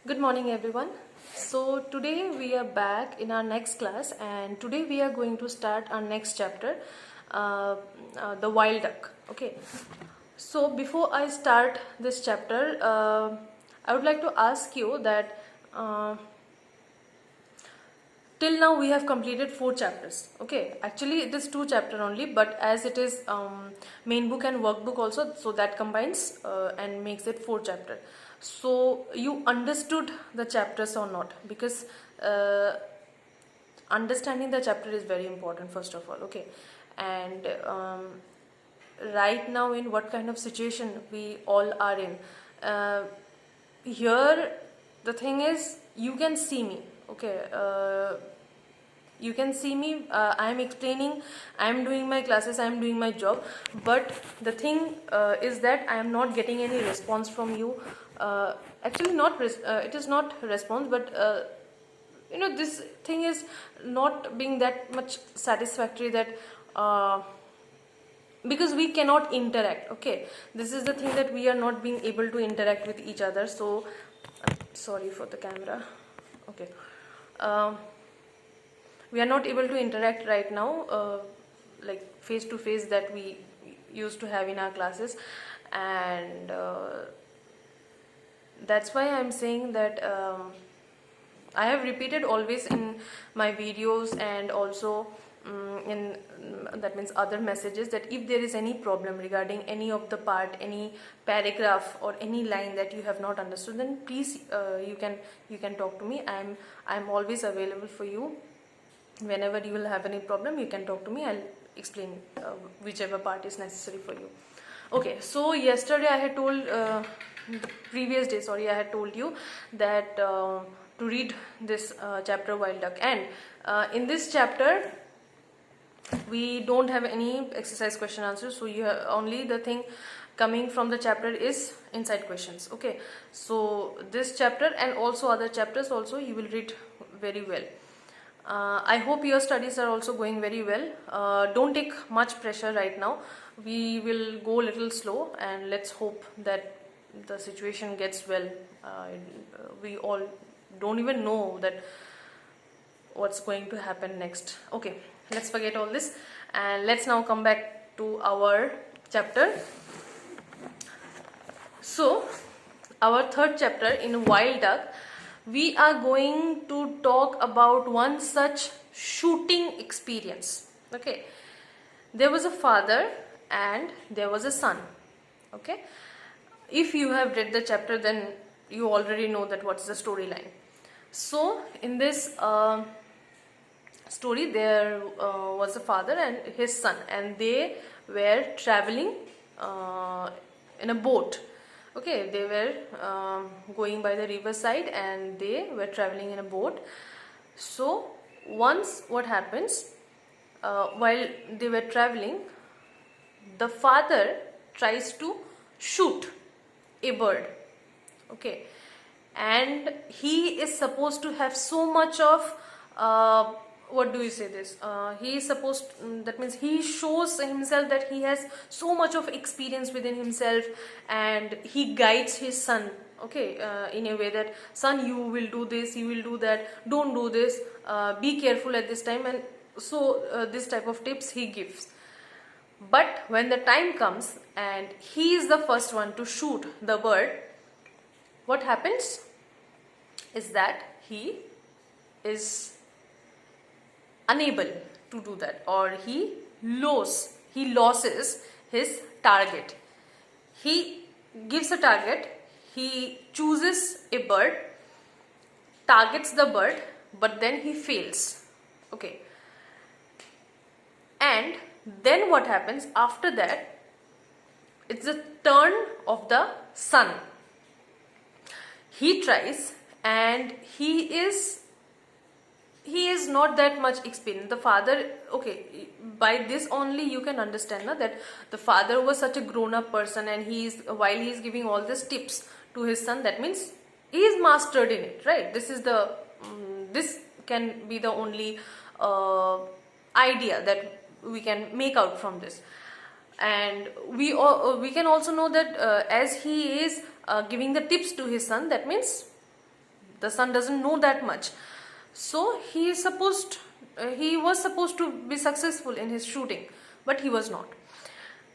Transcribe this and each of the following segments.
Good morning, everyone. So, today we are back in our next class, and today we are going to start our next chapter, the wild duck. Okay, so before I start this chapter, I would like to ask you that uh, till now we have completed 4 chapters. Okay, actually it is 2 chapter only, but as it is main book and workbook also, so that combines and makes it 4 chapter. So you understood the chapters or not? Because understanding the chapter is very important, first of all. Okay, and right now in what kind of situation we all are in, uh, here the thing is, you can see me. Okay, you can see me, I am explaining, I am doing my classes, I am doing my job, but the thing is that I am not getting any response from you. Actually not it is not response, but this thing is not being that much satisfactory, that because we cannot interact. Okay, this is the thing, that we are not being able to interact with each other. So sorry for the camera. Okay, um, we are not able to interact right now, like face to face, that we used to have in our classes. And that's why I'm saying that I have repeated always in my videos, and also in that means other messages, that if there is any problem regarding any of the part, any paragraph or any line that you have not understood, then please you can talk to me. I'm always available for you. Whenever you will have any problem, you can talk to me. I'll explain whichever part is necessary for you. Okay, so yesterday I had told, previous day, sorry, I had told you that to read this chapter, Wild Duck. And in this chapter we don't have any exercise question answers, so you have only the thing coming from the chapter is inside questions. Okay, so this chapter and also other chapters also you will read very well. I hope your studies are also going very well. Don't take much pressure right now. We will go a little slow, and let's hope that the situation gets well. We all don't even know that what's going to happen next. Okay, let's forget all this, and let's now come back to our chapter. So, our third chapter in Wild Duck, we are going to talk about one such shooting experience. Okay, there was a father and there was a son. Okay, if you have read the chapter, then you already know that what is the storyline. So in this story, there was a father and his son, and they were traveling in a boat. Okay, they were going by the riverside, and they were traveling in a boat. So once what happens, while they were traveling, the father tries to shoot a bird. Okay, and he is supposed to have so much of what do you say this, he is supposed, that means he shows himself that he has so much of experience within himself, and he guides his son. Okay, in a way that, son, you will do this, you will do that, don't do this, be careful at this time. And so this type of tips he gives. But when the time comes and he is the first one to shoot the bird, what happens is that he is unable to do that, or he loses his target. He gives a target, he chooses a bird, targets the bird, but then he fails. Okay, and then what happens after that? It's the turn of the son. He tries, and he is not that much experienced. The father, okay, by this only you can understand now that the father was such a grown-up person, and while he is giving all these tips to his son, that means he is mastered in it, right? This is the this can be the only idea that we can make out from this. And we can also know that as he is giving the tips to his son, that means The son doesn't know that much. So he was supposed to be successful in his shooting, but he was not.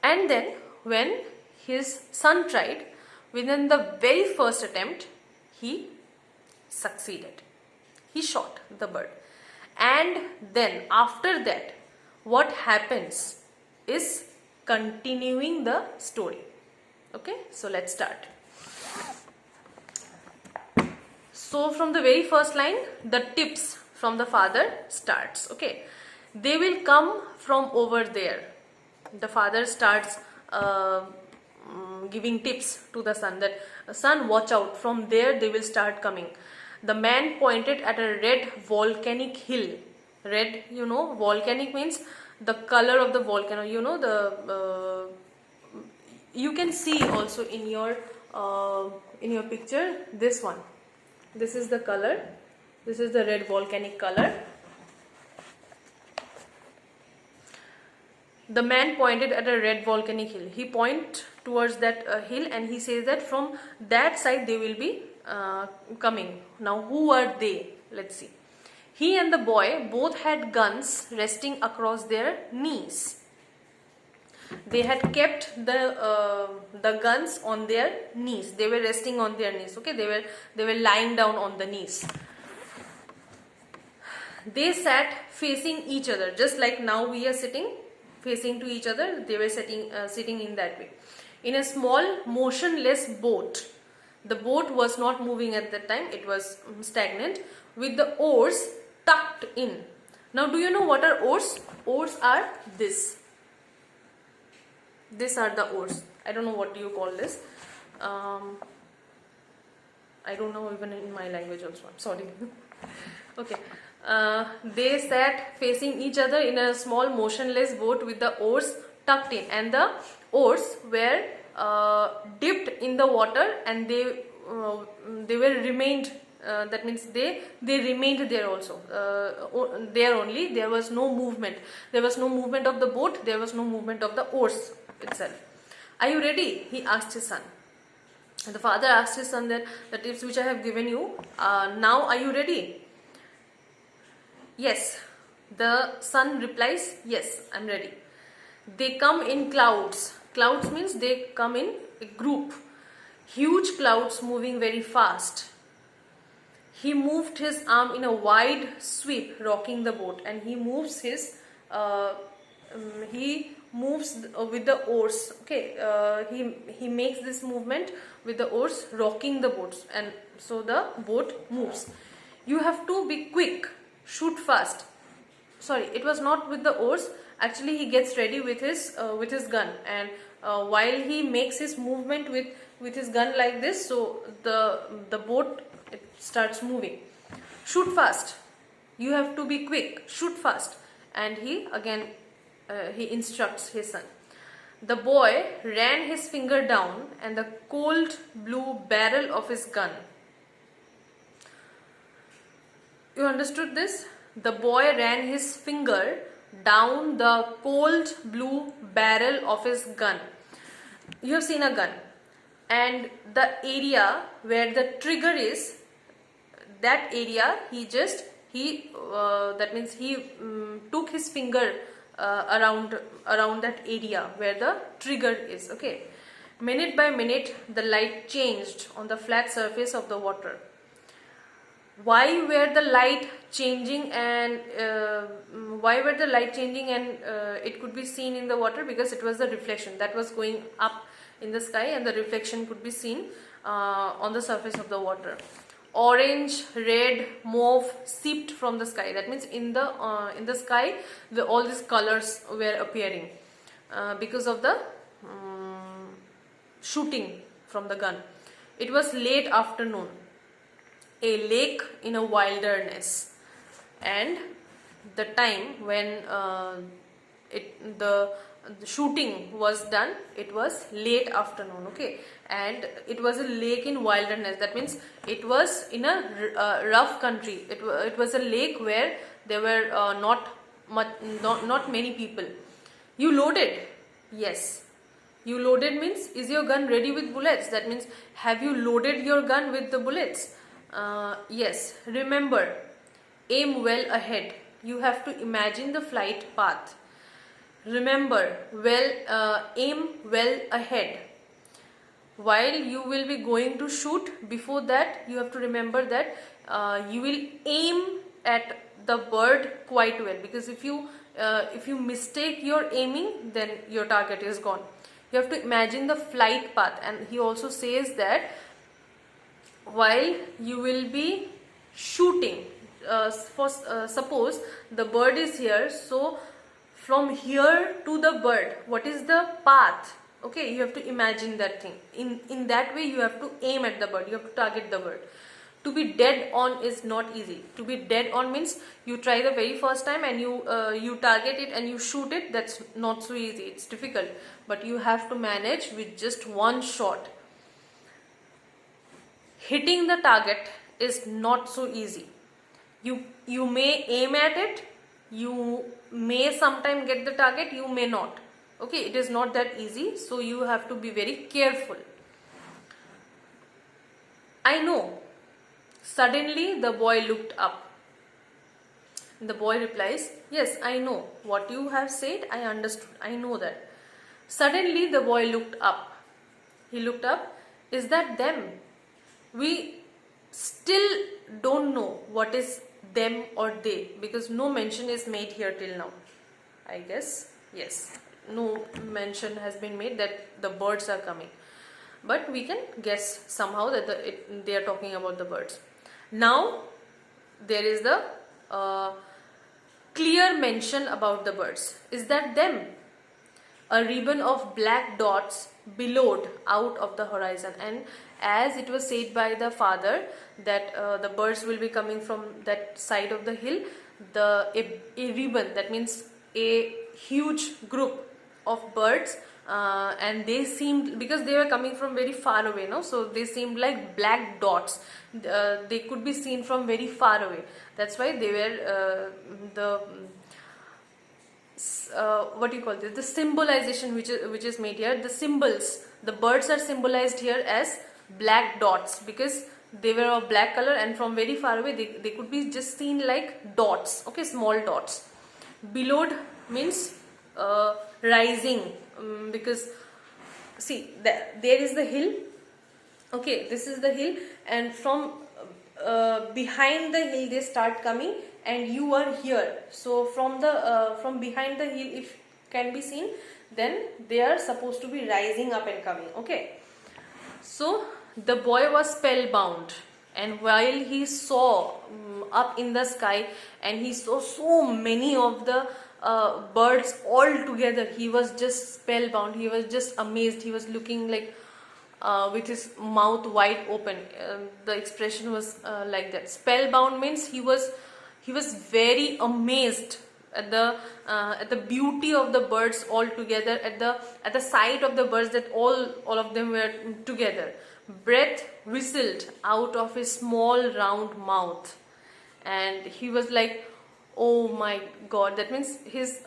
And then when his son tried, within the very first attempt, he succeeded. He shot the bird. And then after that, what happens is continuing the story. Okay, so let's start. So from the very first line, the tips from the father starts. Okay, they will come from over there. The father starts giving tips to the son that, son, watch out, from there they will start coming. The man pointed at a red volcanic hill. Red, volcanic means the color of the volcano. You can see also in your picture, this one. This is the color. This is the red volcanic color. The man pointed at a red volcanic hill. He points towards that hill and he says that from that side they will be coming. Now who are they? Let's see. He and the boy both had guns resting across their knees. They had kept the guns on their knees. They were resting on their knees. Okay, they were lying down on the knees. They sat facing each other, just like now we are sitting facing to each other. They were sitting in that way, in a small motionless boat. The boat was not moving at that time. It was stagnant, with the oars tucked in. Now, do you know what are oars? Oars are this. These are the oars. I don't know what do you call this. I don't know even in my language also. I'm sorry. Okay. They sat facing each other in a small motionless boat with the oars tucked in, and the oars were dipped in the water, and they were remained. That means they remained there also. There only. There was no movement. There was no movement of the boat. There was no movement of the oars itself. Are you ready? He asked his son. And the father asked his son that the tips which I have given you. Now are you ready? Yes. The son replies, yes, I'm ready. They come in clouds. Clouds means they come in a group. Huge clouds moving very fast. He moved his arm in a wide sweep, rocking the boat, and he moves his with the oars. Okay, he makes this movement with the oars, rocking the boats, and so the boat moves. You have to be quick, shoot fast. Sorry, it was not with the oars. Actually, he gets ready with his gun, and while he makes his movement with his gun like this, so the boat, it starts moving. Shoot fast. You have to be quick. Shoot fast. And he again he instructs his son. The boy ran his finger down and the cold blue barrel of his gun. You understood this? The boy ran his finger down the cold blue barrel of his gun. You have seen a gun, and the area where the trigger is, that area that means he took his finger around that area where the trigger is. Okay, minute by minute the light changed on the flat surface of the water. Why were the light changing and it could be seen in the water? Because it was the reflection that was going up in the sky, and the reflection could be seen on the surface of the water. Orange, red, mauve seeped from the sky. That means in the sky, all these colors were appearing because of the shooting from the gun. It was late afternoon, a lake in a wilderness, and the time when the shooting was done, it was late afternoon. Okay, and it was a lake in wilderness. That means it was in a rough country. It was a lake where there were not many people. You loaded? Yes. You loaded means, is your gun ready with bullets? That means, have you loaded your gun with the bullets? Yes, remember, aim well ahead. You have to imagine the flight path. Remember, aim well ahead. While you will be going to shoot, before that you have to remember that you will aim at the bird quite well, because if you mistake your aiming, then your target is gone. You have to imagine the flight path. And he also says that while you will be shooting, suppose the bird is here, so from here to the bird, what is the path? Okay, you have to imagine that thing. In that way you have to aim at the bird, you have to target the bird. To be dead on is not easy. To be dead on means you try the very first time and you target it and you shoot it. That's not so easy, it's difficult, but you have to manage with just one shot. Hitting the target is not so easy. You may aim at it, you may sometime get the target, you may not. Okay, it is not that easy, so you have to be very careful. I know. Suddenly the boy looked up. The boy replies, yes, I know. What you have said, I understood. I know that. Suddenly the boy looked up. He looked up. Is that them? We still don't know what is them or they, because no mention is made here till now. I guess, yes, no mention has been made that the birds are coming, but we can guess somehow that they are talking about the birds. Now there is the clear mention about the birds. Is that them? A ribbon of black dots billowed out of the horizon, and as it was said by the father that the birds will be coming from that side of the hill, a ribbon, that means a huge group of birds, and they seemed, because they were coming from very far away, no, so they seemed like black dots. They could be seen from very far away. That's why they were what do you call this, the symbolization which is made here, the symbols, the birds are symbolized here as black dots, because they were of black color and from very far away they could be just seen like dots. Okay, small dots. Billowed means rising, because see there is the hill. Okay, this is the hill, and from behind the hill they start coming, and you are here. So from behind the hill, if can be seen, then they are supposed to be rising up and coming. Okay, so the boy was spellbound, and while he saw up in the sky and he saw so many of the birds all together, he was just spellbound. He was just amazed. He was looking like with his mouth wide open. The expression was like that. Spellbound means he was very amazed at the beauty of the birds all together, at the sight of the birds, that all of them were together. Breath whistled out of his small round mouth, and he was like, oh my god. That means his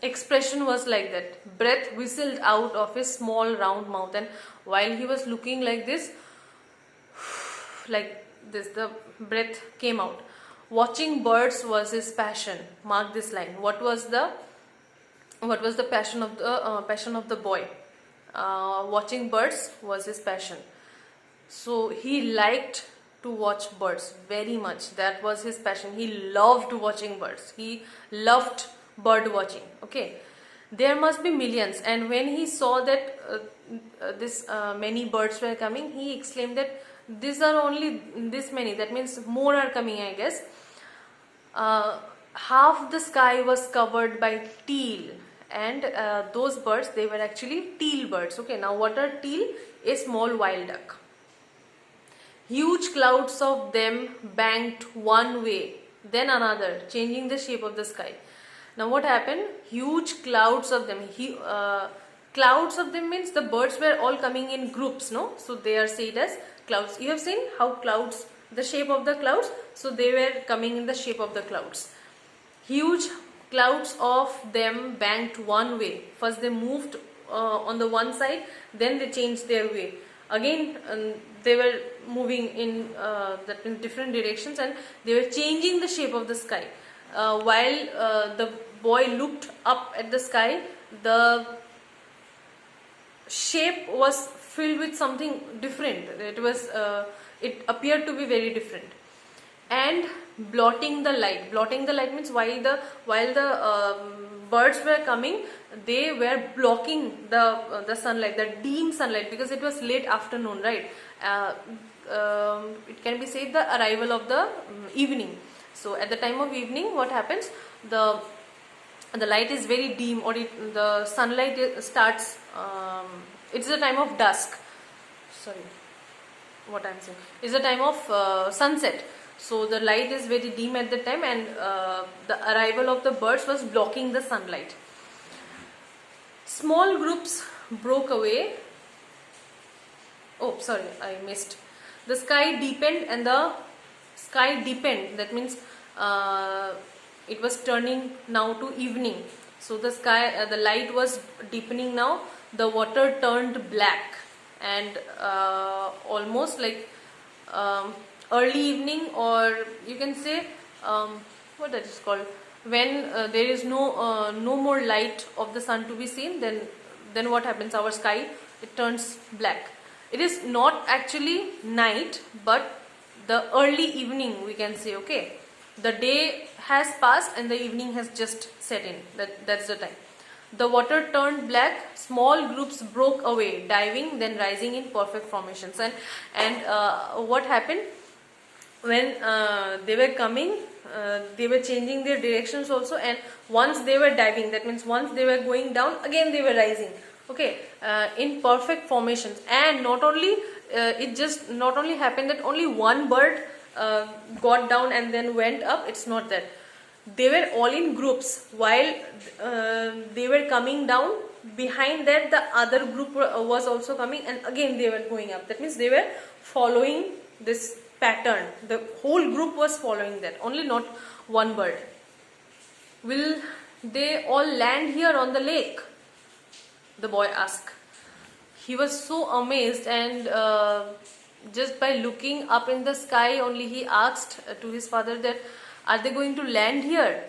expression was like that. Breath whistled out of his small round mouth, and while he was looking like this, the breath came out. Watching birds was his passion. Mark this line. What was the passion of the boy? Watching birds was his passion. So he liked to watch birds very much. That was his passion. He loved watching birds. He loved bird watching. Okay, there must be millions. And when he saw that many birds were coming, he exclaimed that these are only this many. That means more are coming, I guess. Half the sky was covered by teal, and those birds, they were actually teal birds. Okay, now what are teal? A small wild duck. Huge clouds of them banked one way, then another, changing the shape of the sky. Now what happened? Huge clouds of them. Clouds of them means the birds were all coming in groups, no? So they are said as clouds. You have seen how clouds, the shape of the clouds, so they were coming in the shape of the clouds. Huge clouds of them banked one way. First they moved on the one side, then they changed their way. Again they were moving in that in different directions, and they were changing the shape of the sky. While the boy looked up at the sky, the shape was filled with something different. It appeared to be very different, and blotting the light. Blotting the light means while the birds were coming, they were blocking the sunlight, the dim sunlight, because it was late afternoon, right? It can be said the arrival of the evening. So at the time of evening, what happens? The light is very dim, or the sunlight starts. It's the time of dusk. Sorry, what I'm saying. It's the time of sunset. So the light is very dim at the time, and the arrival of the birds was blocking the sunlight. Small groups broke away. Oh, sorry, I missed. The sky deepened, and the sky deepened. That means it was turning now to evening. So the sky, the light was deepening now. The water turned black, and almost like early evening, or you can say what that is called, when there is no more light of the sun to be seen, then what happens? Our sky, it turns black. It is not actually night, but the early evening, we can say. Okay, the day has passed and the evening has just set in. That's the time. The water turned black. Small groups broke away, diving, then rising in perfect formations. And what happened when they were coming? They were changing their directions also, and once they were diving, that means once they were going down, again they were rising. Okay, in perfect formations. And not only it just not only happened that only one bird got down and then went up. It's not that. They were all in groups. While they were coming down, behind that the other group was also coming, and again they were going up. That means they were following this pattern. The whole group was following that, only not one bird. Will they all land here on the lake? The boy asked. He was so amazed, and just by looking up in the sky only, he asked to his father that, are they going to land here?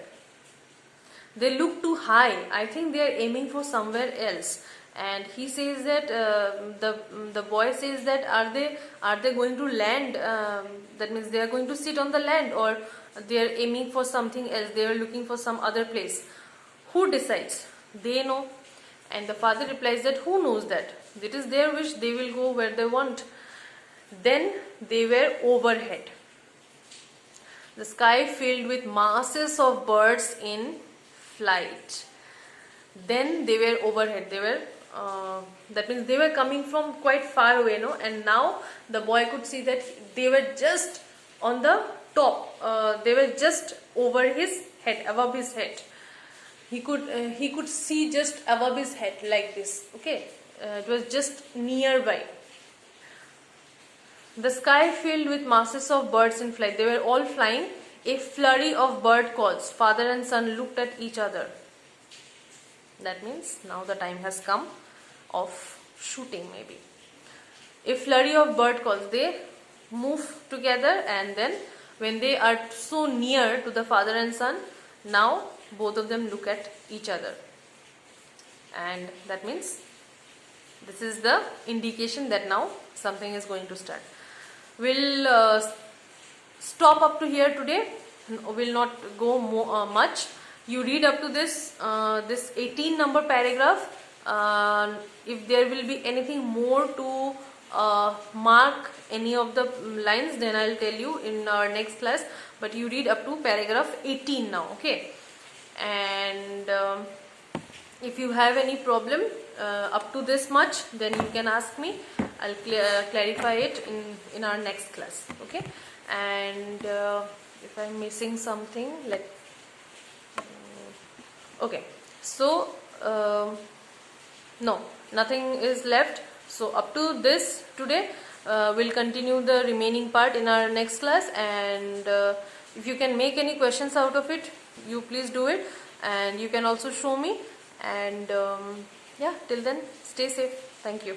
They look too high. I think they are aiming for somewhere else. And he says that the boy says that, are they going to land? That means they are going to sit on the land, or they are aiming for something else. They are looking for some other place. Who decides? They know. And the father replies that, who knows that? It is their wish. They will go where they want. Then they were overhead. The sky filled with masses of birds in flight. Then they were overhead. They were that means they were coming from quite far away, no? And now the boy could see that they were just on the top. They were just over his head, above his head. He could see just above his head like this. Okay, it was just nearby. The sky filled with masses of birds in flight. They were all flying. A flurry of bird calls. Father and son looked at each other. That means now the time has come of shooting, maybe. A flurry of bird calls. They move together, and then when they are so near to the father and son, now both of them look at each other. And that means this is the indication that now something is going to start. We'll stop up to here today. Will not go much. You read up to this 18 number paragraph. If there will be anything more to mark any of the lines, then I'll tell you in our next class. But you read up to paragraph 18 now. Okay. And if you have any problem up to this much, then you can ask me. I'll clarify it in our next class. Okay. And if I'm missing something, okay, so no, nothing is left. So up to this today, we'll continue the remaining part in our next class. And if you can make any questions out of it, you please do it, and you can also show me. And yeah, till then, stay safe. Thank you.